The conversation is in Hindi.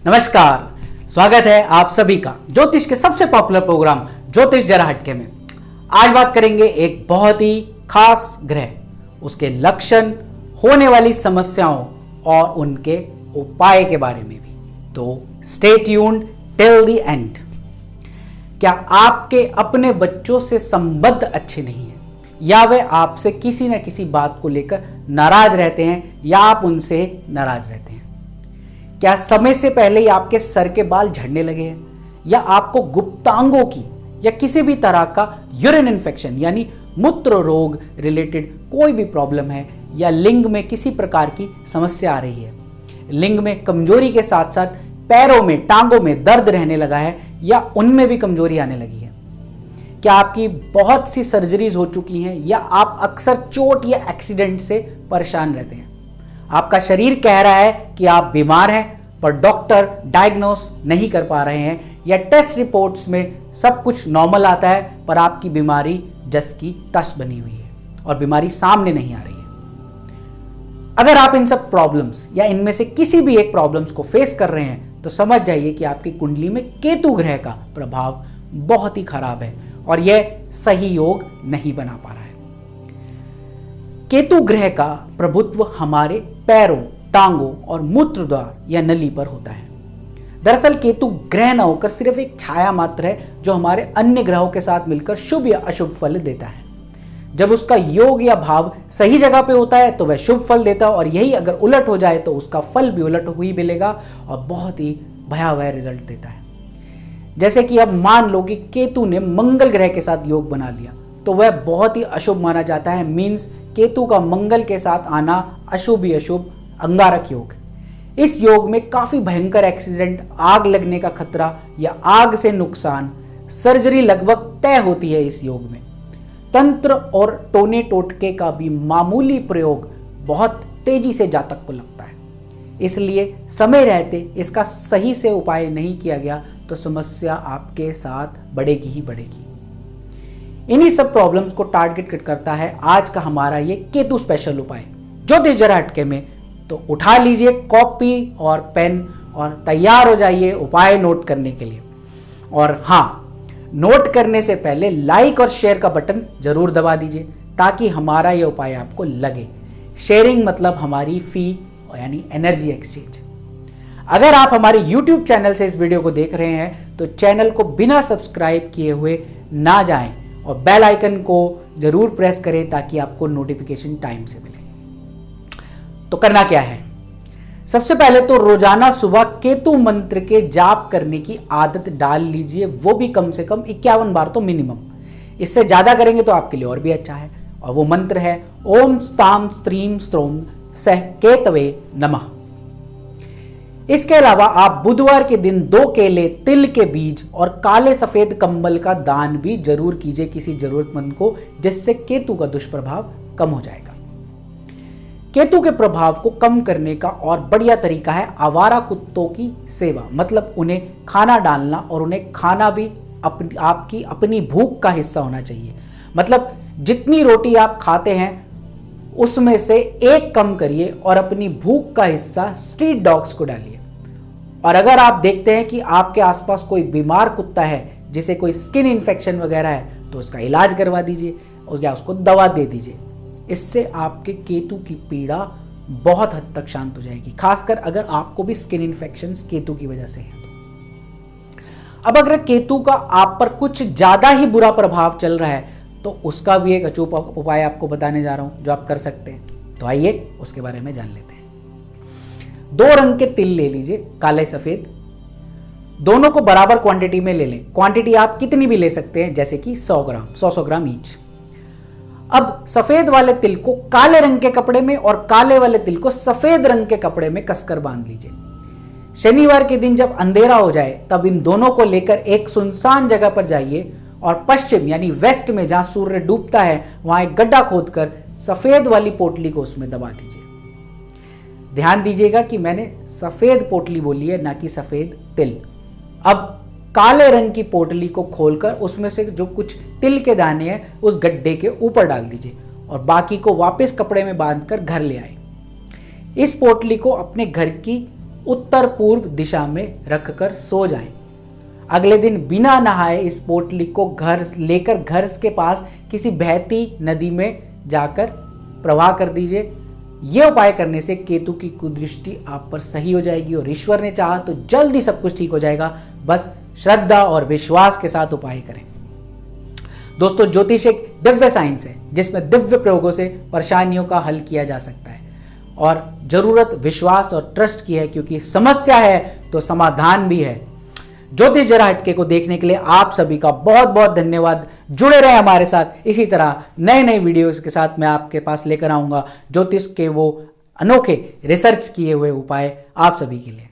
नमस्कार, स्वागत है आप सभी का ज्योतिष के सबसे पॉपुलर प्रोग्राम ज्योतिष जरा हटके में। आज बात करेंगे एक बहुत ही खास ग्रह, उसके लक्षण, होने वाली समस्याओं और उनके उपाय के बारे में भी। तो stay tuned till the end. क्या आपके अपने बच्चों से संबंध अच्छे नहीं हैं, या वे आपसे किसी न किसी बात को लेकर नाराज रहते हैं, या आप उनसे नाराज रहते हैं? क्या समय से पहले ही आपके सर के बाल झड़ने लगे हैं, या आपको गुप्तांगों की या किसी भी तरह का यूरिन इन्फेक्शन यानी मूत्र रोग रिलेटेड कोई भी प्रॉब्लम है, या लिंग में किसी प्रकार की समस्या आ रही है? लिंग में कमजोरी के साथ साथ पैरों में, टांगों में दर्द रहने लगा है, या उनमें भी कमजोरी आने लगी है? क्या आपकी बहुत सी सर्जरीज हो चुकी हैं, या आप अक्सर चोट या एक्सीडेंट से परेशान रहते हैं? आपका शरीर कह रहा है कि आप बीमार हैं, पर डॉक्टर डायग्नोस नहीं कर पा रहे हैं, या टेस्ट रिपोर्ट्स में सब कुछ नॉर्मल आता है, पर आपकी बीमारी जस की तस बनी हुई है और बीमारी सामने नहीं आ रही है। अगर आप इन सब प्रॉब्लम्स या इनमें से किसी भी एक प्रॉब्लम्स को फेस कर रहे हैं, तो समझ जाइए कि आपकी कुंडली में केतु ग्रह का प्रभाव बहुत ही खराब है और यह सही योग नहीं बना पा रहा है। केतु ग्रह का प्रभुत्व हमारे पैरों, टांगों और मूत्रद्वार या नली पर होता है। दरअसल केतु ग्रह न होकर सिर्फ एक छाया मात्र है, जो हमारे अन्य ग्रहों के साथ मिलकर शुभ या अशुभ फल देता है। जब उसका योग या भाव सही जगह पे होता है तो वह शुभ फल देता है, और यही अगर उलट हो जाए तो उसका फल भी उलट ही मिलेगा और बहुत ही भयावह रिजल्ट देता है। जैसे कि अब मान लो कि केतु ने मंगल ग्रह के साथ योग बना लिया, तो वह बहुत ही अशुभ माना जाता है। मीन्स केतु का मंगल के साथ आना अशुभ ही अशुभ, अंगारक योग। इस योग में काफी भयंकर एक्सीडेंट, आग लगने का खतरा या आग से नुकसान, सर्जरी लगभग तय होती है इस योग में। तंत्र और टोने टोटके का भी मामूली प्रयोग बहुत तेजी से जातक को लगता है। इसलिए समय रहते इसका सही से उपाय नहीं किया गया तो समस्या आपके साथ बढ़ेगी ही बढ़ेगी। इन्हीं सब प्रॉब्लम्स को टारगेट करता है आज का हमारा ये केतु स्पेशल उपाय ज्योतिष जरा हटके में। तो उठा लीजिए कॉपी और पेन और तैयार हो जाइए उपाय नोट करने के लिए। और हाँ, नोट करने से पहले लाइक और शेयर का बटन जरूर दबा दीजिए, ताकि हमारा ये उपाय आपको लगे। शेयरिंग मतलब हमारी फी यानी एनर्जी एक्सचेंज। अगर आप हमारे YouTube चैनल से इस वीडियो को देख रहे हैं तो चैनल को बिना सब्सक्राइब किए हुए ना जाएं और बेल आइकन को जरूर प्रेस करें, ताकि आपको नोटिफिकेशन टाइम से मिले। तो करना क्या है? सबसे पहले तो रोजाना सुबह केतु मंत्र के जाप करने की आदत डाल लीजिए, वो भी कम से कम 51 बार तो मिनिमम। इससे ज्यादा करेंगे तो आपके लिए और भी अच्छा है। और वो मंत्र है ओम स्ताम स्त्रीम स्त्रोम सह केतवे नमः। इसके अलावा आप बुधवार के दिन 2 केले, तिल के बीज और काले सफेद कंबल का दान भी जरूर कीजिए किसी जरूरतमंद को, जिससे केतु का दुष्प्रभाव कम हो जाएगा। केतु के प्रभाव को कम करने का और बढ़िया तरीका है आवारा कुत्तों की सेवा, मतलब उन्हें खाना डालना, और उन्हें खाना भी आपकी अपनी भूख का हिस्सा होना चाहिए। मतलब जितनी रोटी आप खाते हैं उसमें से एक कम करिए और अपनी भूख का हिस्सा स्ट्रीट डॉग्स को डालिए। और अगर आप देखते हैं कि आपके आसपास कोई बीमार कुत्ता है जिसे कोई स्किन इन्फेक्शन वगैरह है, तो उसका इलाज करवा दीजिए और या उसको दवा दे दीजिए। इससे आपके केतु की पीड़ा बहुत हद तक शांत हो जाएगी, खासकर अगर आपको भी स्किन इन्फेक्शन केतु की वजह से है तो। अब अगर केतु का आप पर कुछ ज्यादा ही बुरा प्रभाव चल रहा है, तो उसका भी एक अचूक उपाय आपको बताने जा रहा हूं जो आप कर सकते हैं। तो आइए उसके बारे में जान लेते हैं। 2 रंग के तिल ले लीजिए, काले सफेद। दोनों को बराबर क्वांटिटी में ले लें। क्वांटिटी आप कितनी भी ले सकते हैं, जैसे कि 100 ग्राम, 100 ग्राम ईच। अब सफेद वाले तिल को काले रंग के कपड़े में और काले वाले तिल को सफेद रंग के कपड़े में कसकर बांध लीजिए। शनिवार के दिन जब अंधेरा हो जाए, तब इन दोनों को लेकर एक सुनसान जगह पर जाइए और पश्चिम यानी वेस्ट में जहां सूर्य डूबता है, वहां एक गड्ढा खोदकर सफेद वाली पोटली को उसमें दबा दीजिए। ध्यान दीजिएगा कि मैंने सफेद पोटली बोली है, ना कि सफेद तिल। अब काले रंग की पोटली को खोलकर उसमें से जो कुछ तिल के दाने हैं उस गड्ढे के ऊपर डाल दीजिए और बाकी को वापस कपड़े में बांधकर घर ले आए। इस पोटली को अपने घर की उत्तर पूर्व दिशा में रखकर सो जाएं। अगले दिन बिना नहाए इस पोटली को लेकर घर के पास किसी बहती नदी में जाकर प्रवाह कर दीजिए। यह उपाय करने से केतु की कुदृष्टि आप पर सही हो जाएगी और ईश्वर ने चाहा तो जल्दी सब कुछ ठीक हो जाएगा। बस श्रद्धा और विश्वास के साथ उपाय करें। दोस्तों, ज्योतिष एक दिव्य साइंस है जिसमें दिव्य प्रयोगों से परेशानियों का हल किया जा सकता है और जरूरत विश्वास और ट्रस्ट की है, क्योंकि समस्या है तो समाधान भी है। ज्योतिष जरा हटके को देखने के लिए आप सभी का बहुत बहुत धन्यवाद। जुड़े रहे हमारे साथ। इसी तरह नए नए वीडियोस के साथ मैं आपके पास लेकर आऊंगा ज्योतिष के वो अनोखे रिसर्च किए हुए उपाय आप सभी के लिए।